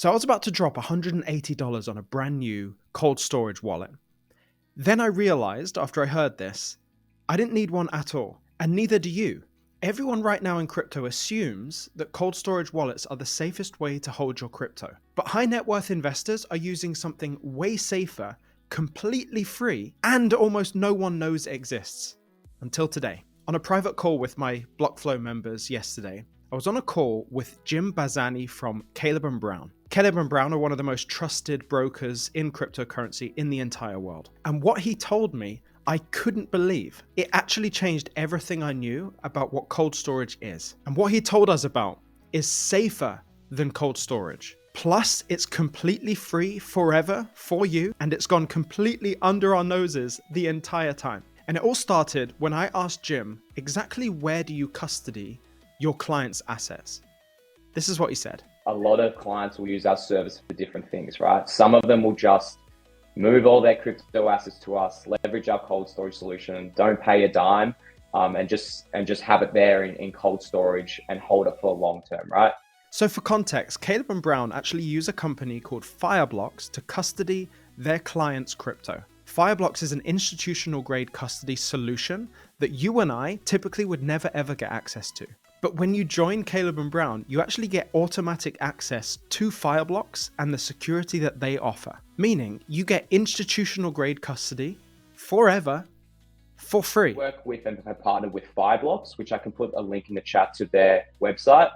So I was about to drop $180 on a brand new cold storage wallet. Then I realized after I heard this, I didn't need one at all, and neither do you. Everyone right now in crypto assumes that cold storage wallets are the safest way to hold your crypto. But high net worth investors are using something way safer, completely free, and almost no one knows it exists. Until today. On a private call with my BlockFlow members yesterday, I was on a call with Jim Bazzani from Caleb & Brown. Caleb & Brown are one of the most trusted brokers in cryptocurrency in the entire world. And what he told me, I couldn't believe. It actually changed everything I knew about what cold storage is. And what he told us about is safer than cold storage. Plus, it's completely free forever for you, and it's gone completely under our noses the entire time. And it all started when I asked Jim, exactly where do you custody your clients' assets? This is what he said. A lot of clients will use our service for different things, right? Some of them will just move all their crypto assets to us, leverage our cold storage solution, don't pay a dime, and just have it there in cold storage and hold it for long term, right? So for context, Caleb & Brown actually use a company called Fireblocks to custody their clients' crypto. Fireblocks is an institutional grade custody solution that you and I typically would never ever get access to. But when you join Caleb & Brown, you actually get automatic access to Fireblocks and the security that they offer. Meaning you get institutional grade custody forever for free. Work with and have partnered with Fireblocks, which I can put a link in the chat to their website.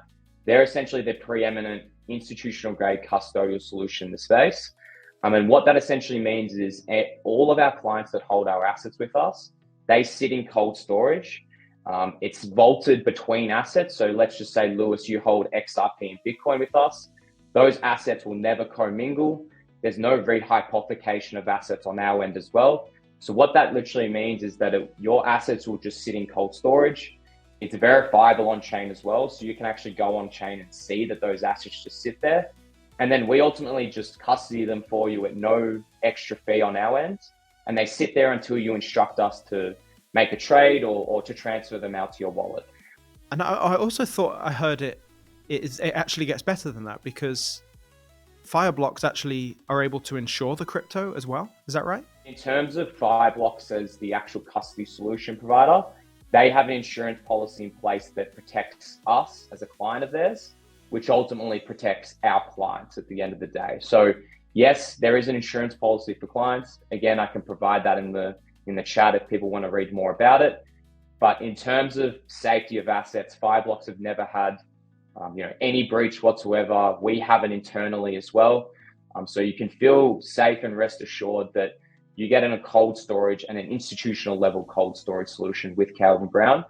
They're essentially the preeminent institutional grade custodial solution in the space. And what that essentially means is all of our clients that hold our assets with us, they sit in cold storage. It's vaulted between assets. So let's just say, Lewis, you hold XRP and Bitcoin with us. Those assets will never commingle. There's no rehypothecation of assets on our end as well. So what that literally means is that your assets will just sit in cold storage. It's verifiable on chain as well. So you can actually go on chain and see that those assets just sit there. And then we ultimately just custody them for you at no extra fee on our end. And they sit there until you instruct us to make a trade or to transfer them out to your wallet. And I also thought I heard it actually gets better than that, because Fireblocks actually are able to insure the crypto as well. Is that right? In terms of Fireblocks as the actual custody solution provider, they have an insurance policy in place that protects us as a client of theirs, which ultimately protects our clients at the end of the day. So yes, there is an insurance policy for clients. Again, I can provide that in the chat if people want to read more about it. But in terms of safety of assets, Fireblocks have never had any breach whatsoever. We have it internally as well. So you can feel safe and rest assured that you get in a cold storage and an institutional level cold storage solution with Caleb & Brown,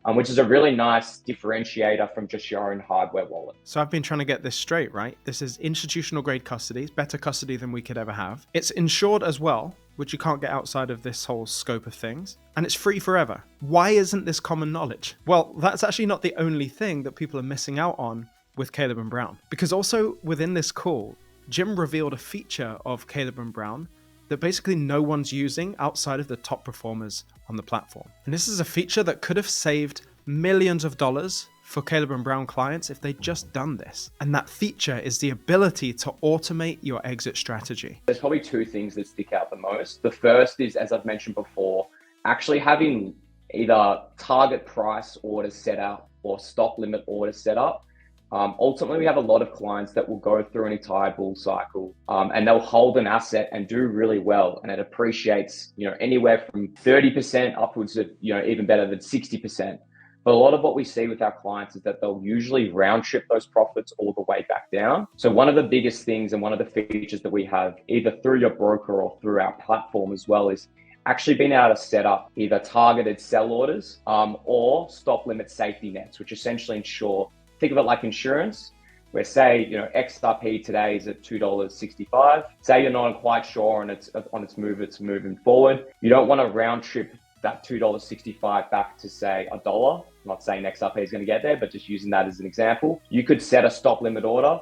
which is a really nice differentiator from just your own hardware wallet. So I've been trying to get this straight, right? This is institutional grade custody, it's better custody than we could ever have. It's insured as well, which you can't get outside of this whole scope of things. And it's free forever. Why isn't this common knowledge? Well, that's actually not the only thing that people are missing out on with Caleb & Brown. Because also within this call, Jim revealed a feature of Caleb & Brown that basically no one's using outside of the top performers on the platform. And this is a feature that could have saved millions of dollars for Caleb & Brown clients if they'd just done this. And that feature is the ability to automate your exit strategy. There's probably two things that stick out the most. The first is, as I've mentioned before, actually having either target price orders set up or stop limit orders set up. Ultimately, we have a lot of clients that will go through an entire bull cycle and they'll hold an asset and do really well. And it appreciates, anywhere from 30% upwards of, even better than 60%. But a lot of what we see with our clients is that they'll usually round trip those profits all the way back down. So one of the biggest things and one of the features that we have either through your broker or through our platform as well is actually being able to set up either targeted sell orders or stop limit safety nets, which essentially ensure, think of it like insurance, where say, XRP today is at $2.65. Say you're not quite sure on its moving forward. You don't want to round trip that $2.65 back to say $1. I'm not saying XRP is going to get there, but just using that as an example. You could set a stop limit order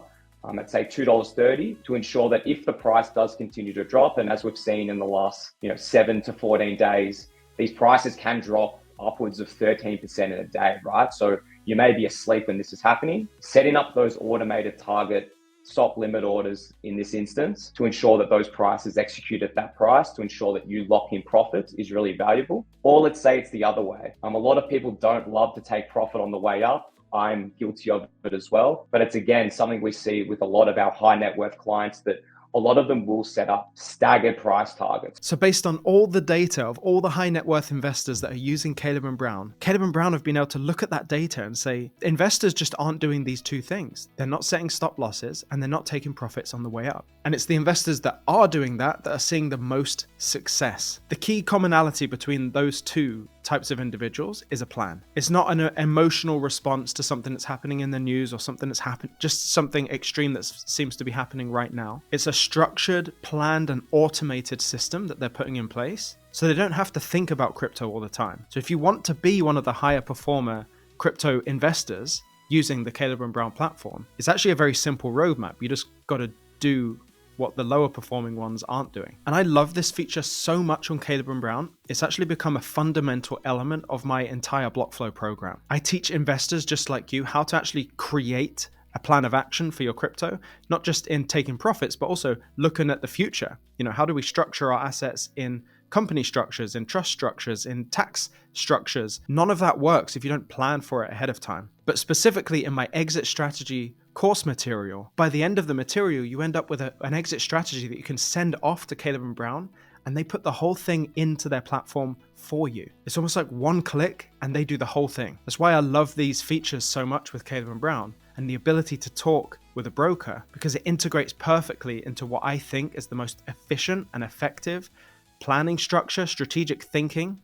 at say $2.30 to ensure that if the price does continue to drop, and as we've seen in the last 7 to 14 days, these prices can drop upwards of 13% in a day, right? So you may be asleep when this is happening. Setting up those automated target stop limit orders in this instance to ensure that those prices execute at that price, to ensure that you lock in profits is really valuable. Or let's say it's the other way. A lot of people don't love to take profit on the way up. I'm guilty of it as well. But it's again, something we see with a lot of our high net worth clients, that a lot of them will set up staggered price targets. So based on all the data of all the high net worth investors that are using Caleb and Brown have been able to look at that data and say, investors just aren't doing these two things. They're not setting stop losses and they're not taking profits on the way up. And it's the investors that are doing that are seeing the most success. The key commonality between those two types of individuals is a plan. It's not an emotional response to something that's happening in the news or something that's happened, just something extreme that seems to be happening right now. It's a structured, planned, and automated system that they're putting in place, so they don't have to think about crypto all the time. So if you want to be one of the higher performer crypto investors using the Caleb and Brown platform, it's actually a very simple roadmap. You just got to do what the lower performing ones aren't doing. And I love this feature so much on Caleb and Brown. It's actually become a fundamental element of my entire BlockFlow program. I teach investors just like you how to actually create a plan of action for your crypto, not just in taking profits, but also looking at the future. How do we structure our assets in company structures, in trust structures, in tax structures? None of that works if you don't plan for it ahead of time. But specifically in my exit strategy course material, by the end of the material, you end up with an exit strategy that you can send off to Caleb and Brown, and they put the whole thing into their platform for you. It's almost like one click and they do the whole thing. That's why I love these features so much with Caleb and Brown, and the ability to talk with a broker, because it integrates perfectly into what I think is the most efficient and effective planning structure, strategic thinking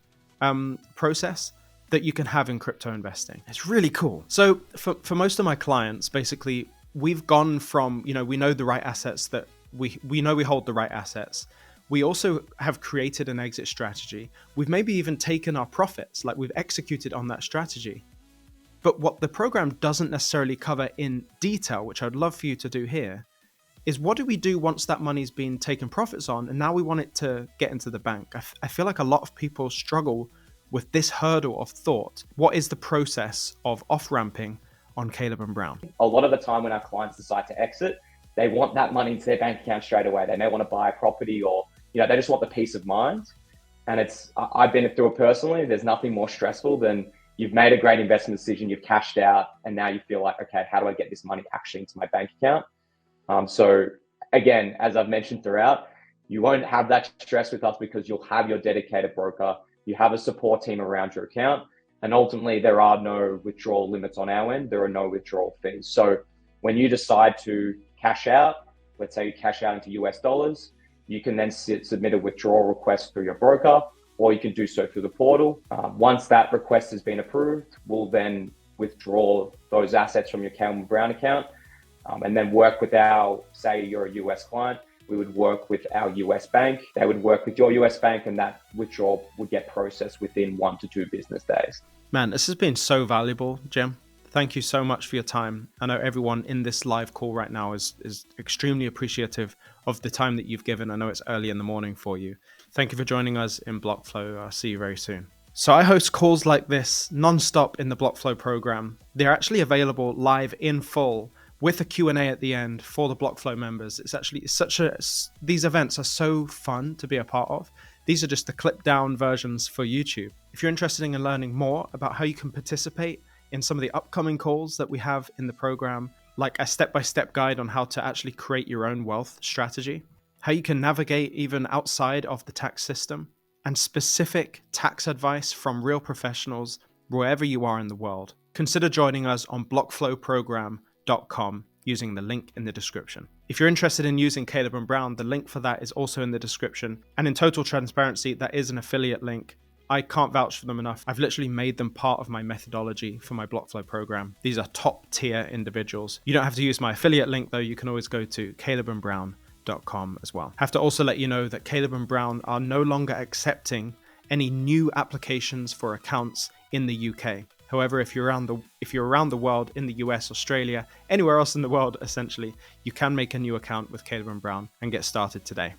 process that you can have in crypto investing. It's really cool. So for most of my clients, basically, we've gone from, we know the right assets that we know we hold the right assets. We also have created an exit strategy. We've maybe even taken our profits, like we've executed on that strategy. But what the program doesn't necessarily cover in detail, which I'd love for you to do here, is what do we do once that money's been taken profits on and now we want it to get into the bank? I feel like a lot of people struggle with this hurdle of thought. What is the process of off-ramping on Caleb and Brown? A lot of the time when our clients decide to exit, they want that money into their bank account straight away. They may want to buy a property, or they just want the peace of mind. And I've been through it personally. There's nothing more stressful than you've made a great investment decision, you've cashed out, and now you feel like, okay, how do I get this money actually into my bank account? So again, as I've mentioned throughout, you won't have that stress with us because you'll have your dedicated broker, you have a support team around your account, and ultimately there are no withdrawal limits on our end. There are no withdrawal fees. So when you decide to cash out, let's say you cash out into US dollars, you can then submit a withdrawal request through your broker, or you can do so through the portal. Once that request has been approved, we'll then withdraw those assets from your Caleb Brown account, and then work with say you're a US client, we would work with our US bank. They would work with your US bank, and that withdrawal would get processed within 1 to 2 business days. Man, this has been so valuable, Jim. Thank you so much for your time. I know everyone in this live call right now is extremely appreciative of the time that you've given. I know it's early in the morning for you. Thank you for joining us in BlockFlow. I'll see you very soon. So I host calls like this non-stop in the BlockFlow program. They're actually available live in full with a Q&A at the end for the BlockFlow members. These events are so fun to be a part of. These are just the clipped down versions for YouTube. If you're interested in learning more about how you can participate in some of the upcoming calls that we have in the program, like a step-by-step guide on how to actually create your own wealth strategy, how you can navigate even outside of the tax system, and specific tax advice from real professionals wherever you are in the world, consider joining us on blockflowprogram.com using the link in the description. If you're interested in using Caleb and Brown, the link for that is also in the description. And in total transparency, that is an affiliate link. I can't vouch for them enough. I've literally made them part of my methodology for my BlockFlow program. These are top tier individuals. You don't have to use my affiliate link though. You can always go to calebandbrown.com as well. I have to also let you know that Caleb and Brown are no longer accepting any new applications for accounts in the UK. However, if you're around the world, in the US, Australia, anywhere else in the world, essentially, you can make a new account with Caleb and Brown and get started today.